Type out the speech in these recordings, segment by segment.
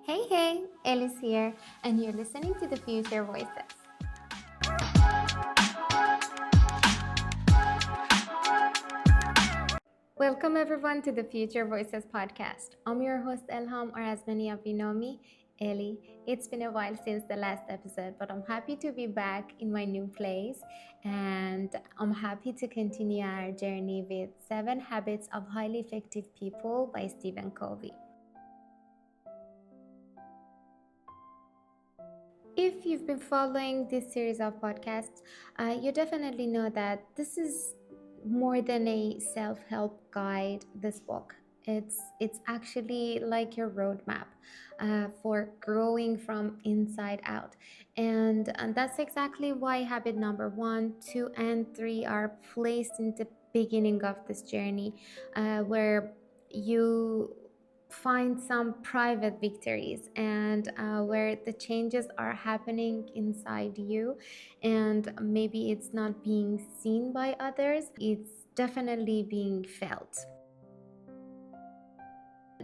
Hey, Ellis here, and you're listening to the Future Voices. Welcome, everyone, to the Future Voices podcast. I'm your host, Elham, or as many of you know me, Ellie. It's been a while since the last episode, but I'm happy to be back in my new place, and I'm happy to continue our journey with 7 Habits of Highly Effective People by Stephen Covey. If you've been following this series of podcasts, you definitely know that this is more than a self-help guide. This book, it's actually like your roadmap for growing from inside out, and that's exactly why habit number 1, 2, and 3 are placed in the beginning of this journey, where you find some private victories, and where the changes are happening inside you, and maybe it's not being seen by others, it's definitely being felt.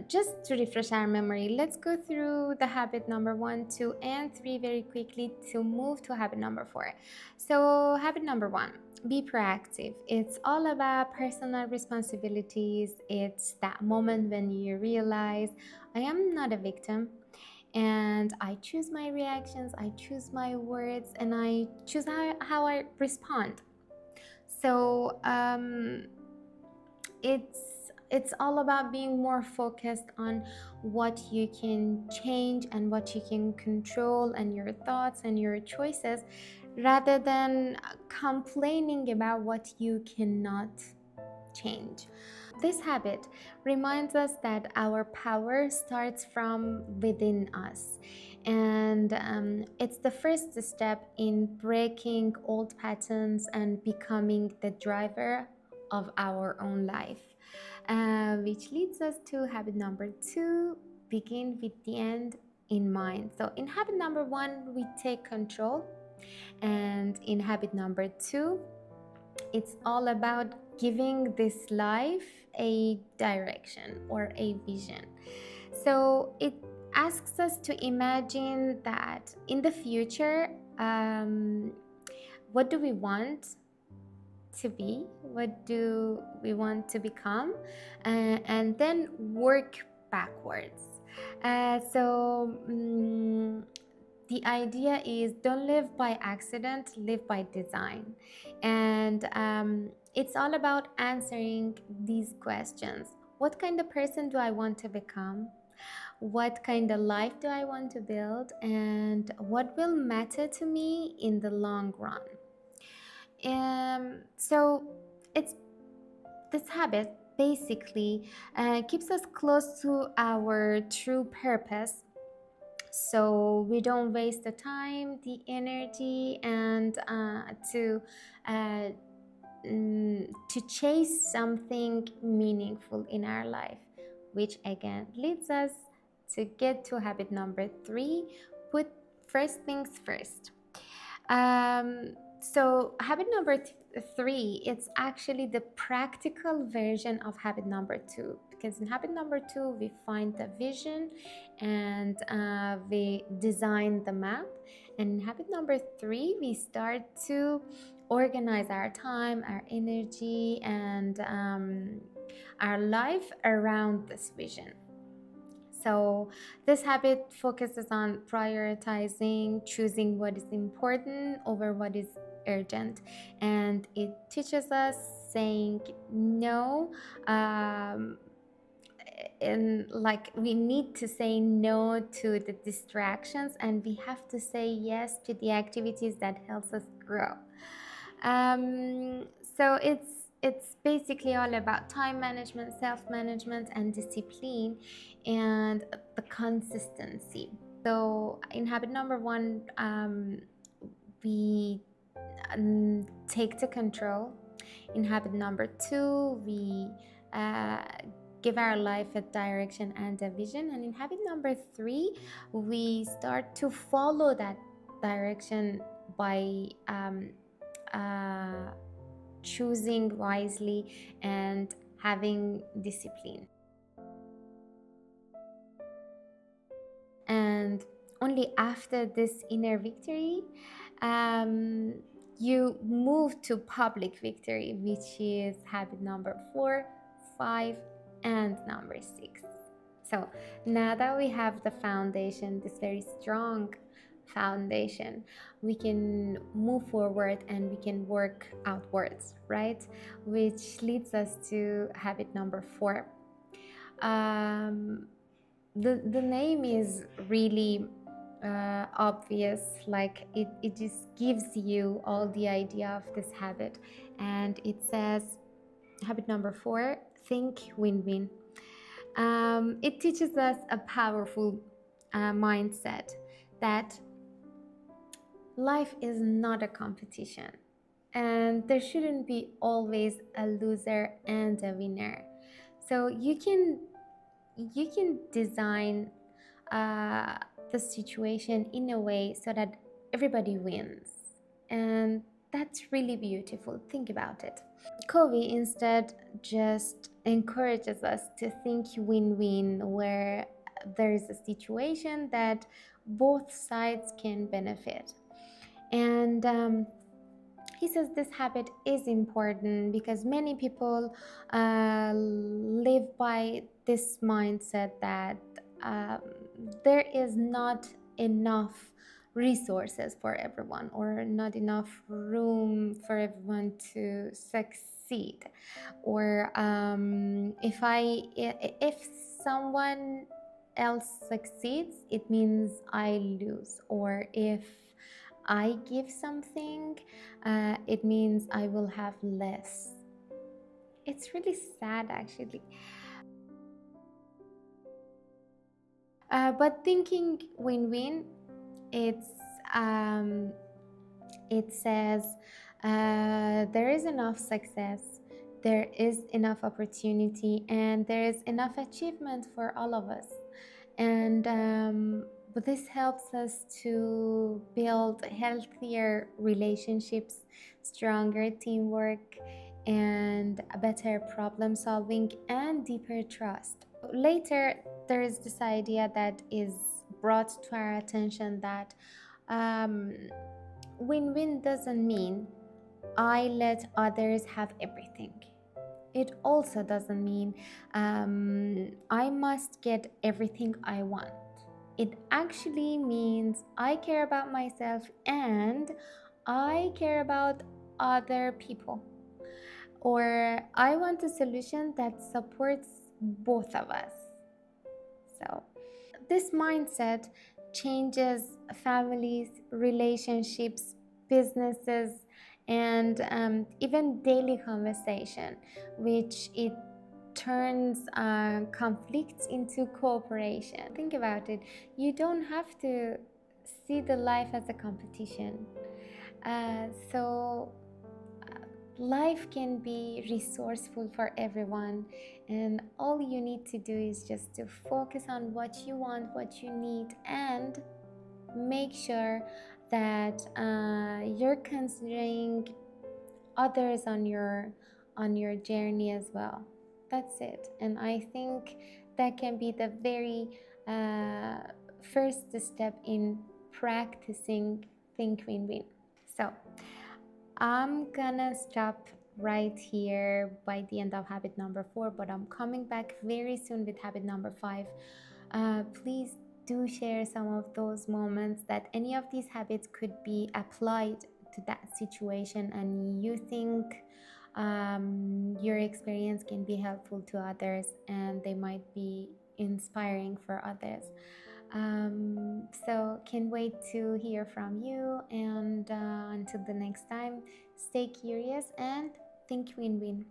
Just to refresh our memory, let's go through the habit number 1, 2, and 3 very quickly to move to habit number 4. So, habit number 1, be proactive. It's all about personal responsibilities. It's that moment when you realize I am not a victim, and I choose my reactions, I choose my words, and I choose how I respond. So, it's all about being more focused on what you can change and what you can control, and your thoughts and your choices, rather than complaining about what you cannot change. This habit reminds us that our power starts from within us, and it's the first step in breaking old patterns and becoming the driver of our own life, which leads us to habit number 2, begin with the end in mind. So in habit number 1, we take control, and in habit number 2, it's all about giving this life a direction or a vision. So it asks us to imagine that in the future, what do we want to be? What do we want to become? And then work backwards. The idea is, don't live by accident, live by design. And it's all about answering these questions. What kind of person do I want to become? What kind of life do I want to build? And what will matter to me in the long run? So it's this habit basically keeps us close to our true purpose, so we don't waste the time, the energy, and uh, to chase something meaningful in our life, which again leads us to get to habit number 3, put first things first. So habit number 3, it's actually the practical version of habit number 2, because in habit number 2 we find the vision, and we design the map, and in habit number 3 we start to organize our time, our energy, and our life around this vision. So this habit focuses on prioritizing, choosing what is important over what is urgent, and it teaches us saying no, and like we need to say no to the distractions, and we have to say yes to the activities that helps us grow. So it's basically all about time management, self-management, and discipline, and the consistency. So in habit number 1, we take the control. In habit number 2, we give our life a direction and a vision, and in habit number 3, we start to follow that direction by choosing wisely and having discipline. only after this inner victory, um, you move to public victory, which is habit number 4, 5, and number 6. So now that we have the foundation, this very strong foundation, we can move forward and we can work outwards, right? Which leads us to habit number 4. Um, the name is really obvious, like it just gives you all the idea of this habit, and it says habit number 4, think win-win. It teaches us a powerful mindset that life is not a competition and there shouldn't be always a loser and a winner. So you can design uh, the situation in a way so that everybody wins, and that's really beautiful. Think about it. Covey instead just encourages us to think win-win, where there is a situation that both sides can benefit. And he says this habit is important because many people live by this mindset that um, there is not enough resources for everyone, or not enough room for everyone to succeed, or if someone else succeeds, it means I lose, or if I give something, it means I will have less. It's really sad, actually. But thinking win-win, it's it says there is enough success, there is enough opportunity, and there is enough achievement for all of us. And but this helps us to build healthier relationships, stronger teamwork, and a better problem solving and deeper trust. Later, there is this idea that is brought to our attention that um, win-win doesn't mean I let others have everything. It also doesn't mean I must get everything I want. It actually means I care about myself and I care about other people. Or I want a solution that supports both of us. So, this mindset changes families, relationships, businesses, and even daily conversation, which it turns conflicts into cooperation. Think about it. You don't have to see the life as a competition. So life can be resourceful for everyone, and all you need to do is just to focus on what you want, what you need, and make sure that you're considering others on your journey as well. That's it. And I think that can be the very first step in practicing think win-win. So I'm gonna stop right here by the end of habit number 4, but I'm coming back very soon with habit number 5. Please do share some of those moments that any of these habits could be applied to that situation, and you think your experience can be helpful to others and they might be inspiring for others. So can't wait to hear from you, and until the next time, stay curious and think win-win.